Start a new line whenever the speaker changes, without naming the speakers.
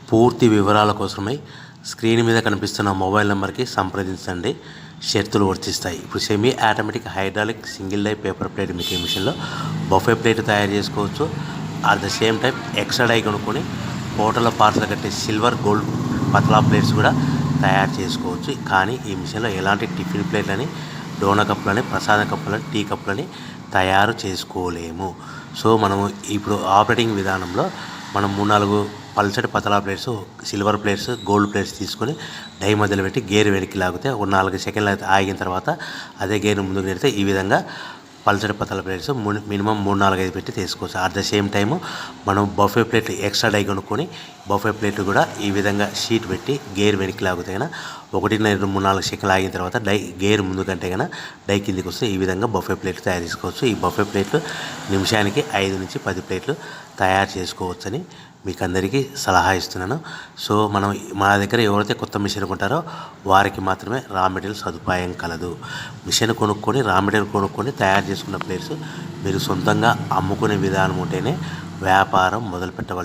పూర్తి వివరాల కోసమై స్క్రీన్ మీద కనిపిస్తున్న మొబైల్ నెంబర్కి సంప్రదించండి. షరతులు వర్తిస్తాయి. ఇప్పుడు semi automatic hydraulic single die paper plate making మిషన్లో బఫే ప్లేట్ తయారు చేసుకోవచ్చు. At the same time extra die కొనుక్కొని హోటల్లో పార్సల్ కట్టే సిల్వర్ గోల్డ్ పతలా ప్లేట్స్ కూడా తయారు చేసుకోవచ్చు. కానీ ఈ మిషన్లో ఎలాంటి టిఫిన్ ప్లేట్లని, డోనా కప్పులని, ప్రసాద కప్పులని, టీ కప్పులని తయారు చేసుకోలేము. సో మనము ఇప్పుడు ఆపరేటింగ్ విధానంలో మనం 3-4 పల్చటి పతలా plates, silver plates, gold plates తీసుకొని డై మధ్యలో పెట్టి గేర్ వెనక్కి లాగితే ఒక 4 సెకండ్లు ఆగిన తర్వాత అదే గేర్ ముందుకు నెడితే ఈ విధంగా పల్చటి పతలా ప్లేట్స్ మినిమం 3-4-5 పెట్టి తీసుకోవచ్చు. అట్ ద సేమ్ టైము మనం బఫే ప్లేట్ ఎక్స్ట్రా డై కొనుక్కొని బఫే ప్లేట్ కూడా ఈ విధంగా షీట్ పెట్టి గేర్ వెనక్కి లాగితే కన్నా 1-2-3-4 సెకండ్లు ఆగిన తర్వాత గేర్ ముందు కంటే కన్నా డై కిందికి వస్తే ఈ విధంగా బఫే ప్లేట్లు తయారు చేసుకోవచ్చు. ఈ బఫే ప్లేట్లు నిమిషానికి 5-10 ప్లేట్లు తయారు చేసుకోవచ్చని మీకు అందరికీ సలహా ఇస్తున్నాను. సో మనం మా దగ్గర ఎవరైతే కొత్త మిషన్ కొంటారో వారికి మాత్రమే రా మెటీరియల్ సదుపాయం కలదు. మిషన్ కొనుక్కొని రా మెటీరియల్ కొనుక్కొని తయారు చేసుకున్న ప్లేట్స్ మీరు సొంతంగా అమ్ముకునే విధానం ఉంటేనే వ్యాపారం మొదలు పెట్టవాలి.